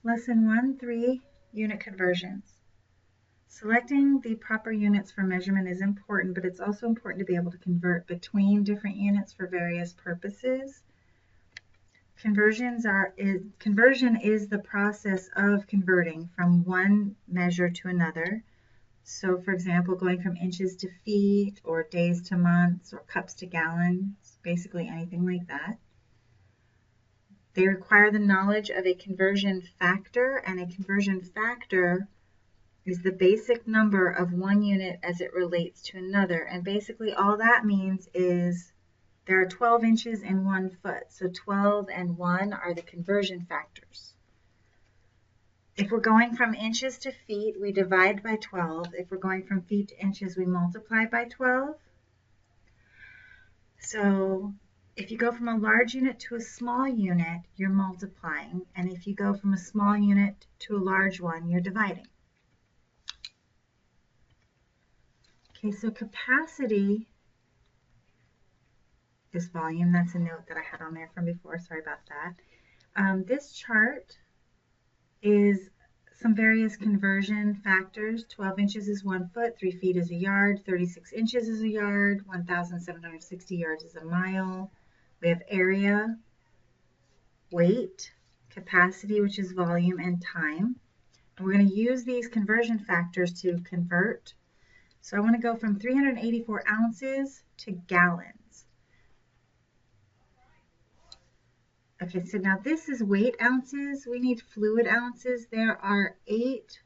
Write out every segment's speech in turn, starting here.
Lesson 1-3, Unit Conversions. Selecting the proper units for measurement is important, but it's also important to be able to convert between different units for various purposes. Conversion is the process of converting from one measure to another. So, for example, going from inches to feet, or days to months, or cups to gallons, basically anything like that. They require the knowledge of a conversion factor, and a conversion factor is the basic number of one unit as it relates to another. And basically all that means is there are 12 inches in 1 foot. So 12 and 1 are the conversion factors. If we're going from inches to feet, we divide by 12. If we're going from feet to inches, we multiply by 12. So if you go from a large unit to a small unit, you're multiplying. And if you go from a small unit to a large one, you're dividing. Okay, so capacity is volume. That's a note that I had on there from before. Sorry about that. This chart is some various conversion factors. 12 inches is 1 foot, 3 feet is a yard, 36 inches is a yard, 1,760 yards is a mile. We have area, weight, capacity, which is volume, and time. And we're going to use these conversion factors to convert. So I want to go from 384 ounces to gallons. Okay, so now this is weight ounces. We need fluid ounces. There are 8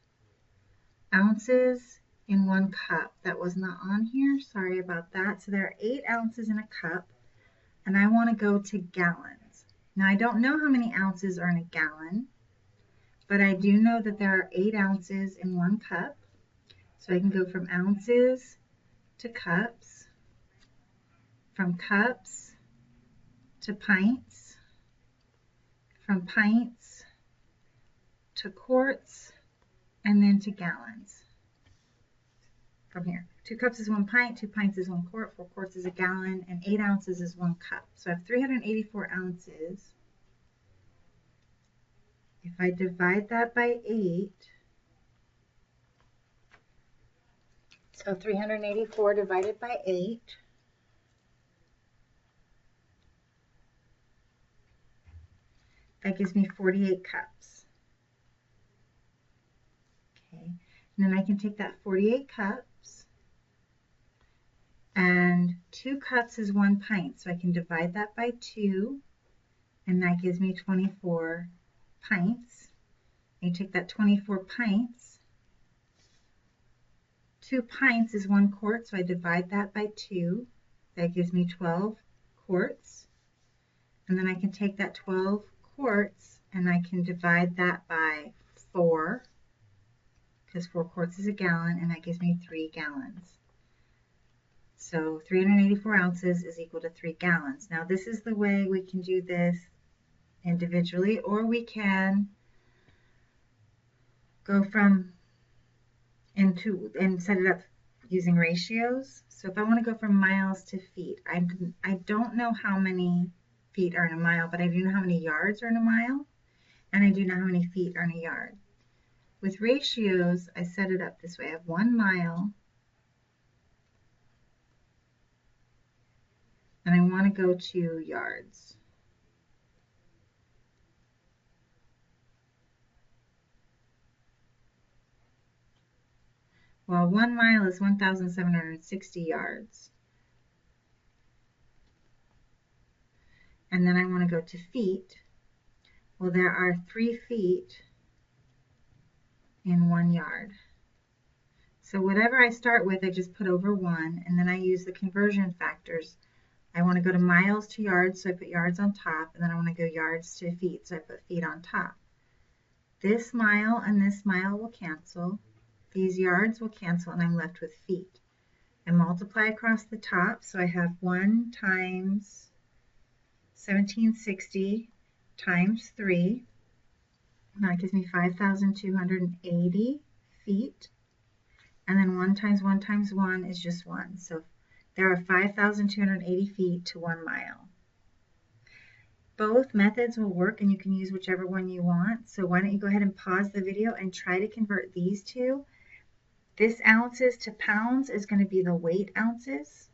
ounces in 1 cup. That was not on here. Sorry about that. So there are 8 ounces in a cup, and I want to go to gallons. Now I don't know how many ounces are in a gallon, but I do know that there are 8 ounces in 1 cup. So I can go from ounces to cups, from cups to pints, from pints to quarts, and then to gallons. From here, 2 cups is 1 pint, 2 pints is 1 quart, 4 quarts is a gallon, and 8 ounces is 1 cup. So I have 384 ounces. If I divide that by 8, so 384 divided by 8, that gives me 48 cups. Okay, and then I can take that 48 cups, and 2 cups is 1 pint, so I can divide that by 2, and that gives me 24 pints. And you take that 24 pints, 2 pints is 1 quart, so I divide that by 2. That gives me 12 quarts. And then I can take that 12 quarts and I can divide that by 4, because 4 quarts is a gallon, and that gives me 3 gallons. So 384 ounces is equal to 3 gallons. Now this is the way we can do this individually, or we can go from and set it up using ratios. So if I want to go from miles to feet, I don't know how many feet are in a mile, but I do know how many yards are in a mile, and I do know how many feet are in a yard. With ratios, I set it up this way. I have 1 mile, and I want to go to yards. Well, 1 mile is 1,760 yards. And then I want to go to feet. Well, there are 3 feet in 1 yard. So whatever I start with, I just put over 1, and then I use the conversion factors. I want to go to miles to yards, so I put yards on top, and then I want to go yards to feet, so I put feet on top. This mile and this mile will cancel. These yards will cancel, and I'm left with feet. I multiply across the top, so I have 1 times 1760 times 3. That gives me 5,280 feet. And then 1 times 1 times 1 is just 1. So there are 5,280 feet to 1 mile. Both methods will work and you can use whichever one you want. So why don't you go ahead and pause the video and try to convert these two. This ounces to pounds is going to be the weight ounces.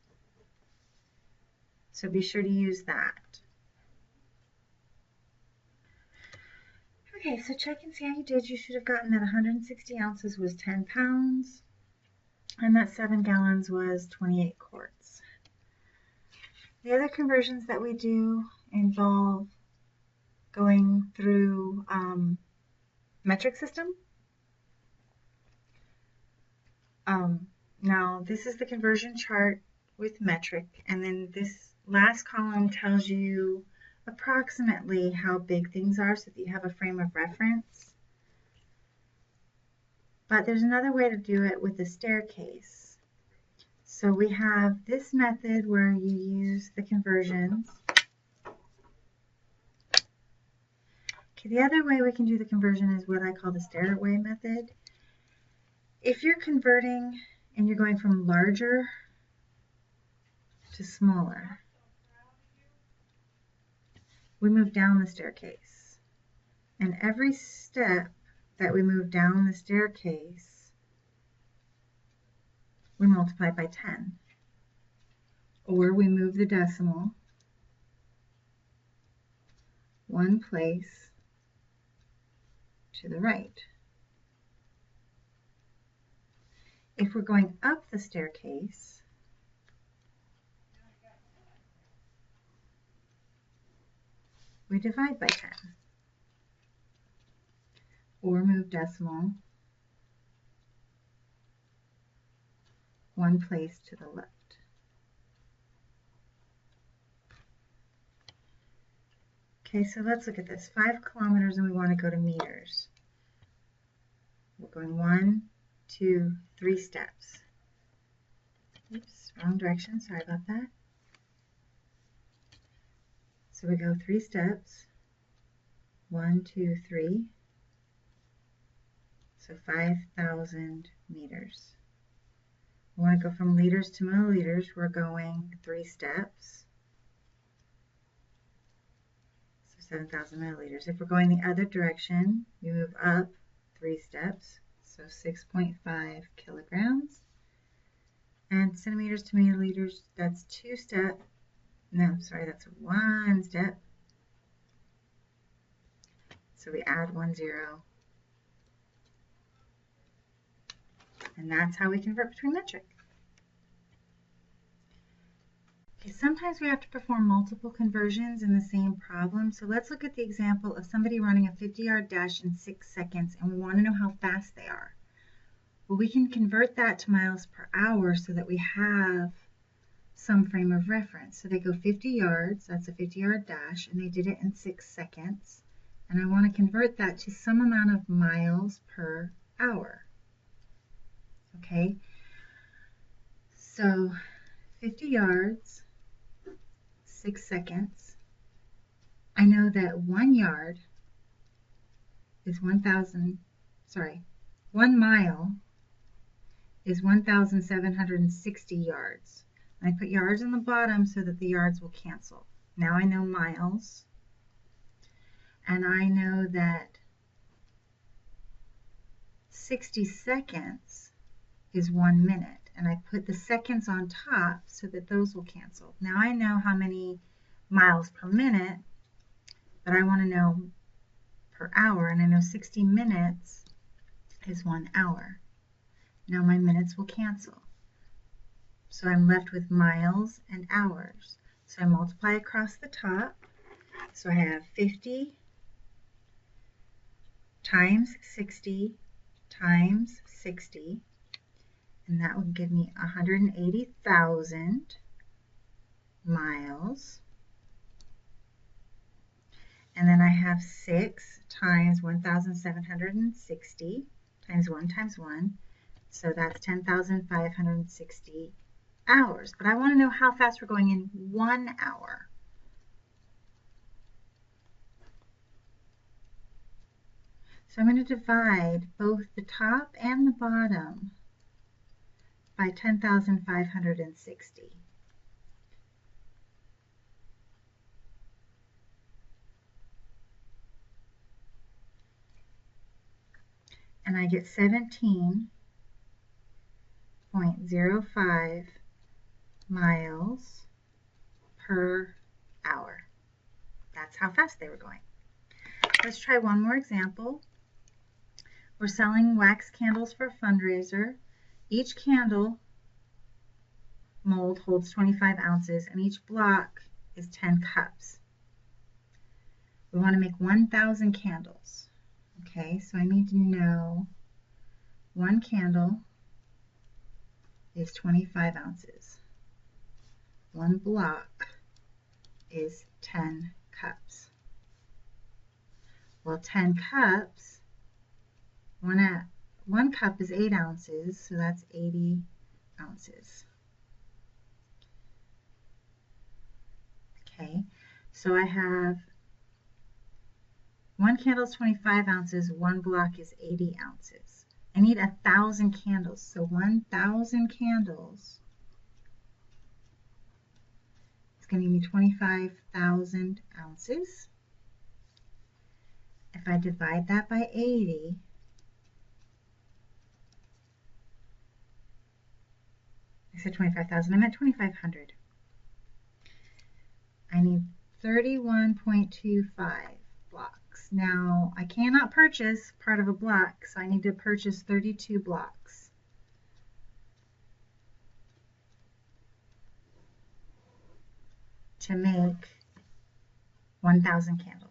So be sure to use that. Okay, so check and see how you did. You should have gotten that 160 ounces was 10 pounds, and that 7 gallons was 28 quarts. The other conversions that we do involve going through metric system. Now, this is the conversion chart with metric, and then this last column tells you approximately how big things are so that you have a frame of reference. But there's another way to do it with the staircase. So we have this method where you use the conversions. Okay, the other way we can do the conversion is what I call the stairway method. If you're converting and you're going from larger to smaller, we move down the staircase. And every step that we move down the staircase, we multiply by 10. Or we move the decimal one place to the right. If we're going up the staircase, we divide by 10. Or move decimal one place to the left. Okay, so let's look at this. 5 kilometers and we want to go to meters. We're going 1, 2, 3 steps. Oops, wrong direction, sorry about that. So we go 3 steps. 1, 2, 3. So 5,000 meters. We want to go from liters to milliliters. We're going 3 steps. So 7,000 milliliters. If we're going the other direction, we move up 3 steps. So 6.5 kilograms. And centimeters to milliliters, that's 2 steps. No, sorry, that's 1 step. So we add 1 0. And that's how we convert between metric. Okay, sometimes we have to perform multiple conversions in the same problem. So let's look at the example of somebody running a 50-yard dash in 6 seconds, and we want to know how fast they are. Well, we can convert that to miles per hour so that we have some frame of reference. So they go 50 yards, that's a 50-yard dash, and they did it in 6 seconds. And I want to convert that to some amount of miles per hour. Okay, so 50 yards, 6 seconds. I know that 1 yard is 1,000, sorry, 1 mile is 1,760 yards. I put yards on the bottom so that the yards will cancel. Now I know miles, and I know that 60 seconds is 1 minute, and I put the seconds on top so that those will cancel. Now I know how many miles per minute, but I want to know per hour, and I know 60 minutes is 1 hour. Now my minutes will cancel. So I'm left with miles and hours. So I multiply across the top. So I have 50 times 60 times 60. And that would give me 180,000 miles. And then I have 6 times 1,760 times 1 times 1. So that's 10,560 hours. But I want to know how fast we're going in 1 hour. So I'm going to divide both the top and the bottom by 10,560. and I get 17.05 miles per hour. That's how fast they were going. Let's try one more example. We're selling wax candles for a fundraiser. Each candle mold holds 25 ounces and each block is 10 cups. We want to make 1,000 candles. Okay, so I need to know one candle is 25 ounces. One block is 10 cups. Well, 10 cups, one cup is 8 ounces, so that's 80 ounces. Okay, so I have one candle is 25 ounces, one block is 80 ounces. I need 1,000 candles, so 1,000 candles is going to give me 25,000 ounces. If I divide that by 80, I said 25,000, I meant 2,500. I need 31.25 blocks. Now, I cannot purchase part of a block, so I need to purchase 32 blocks. To make 1,000 candles.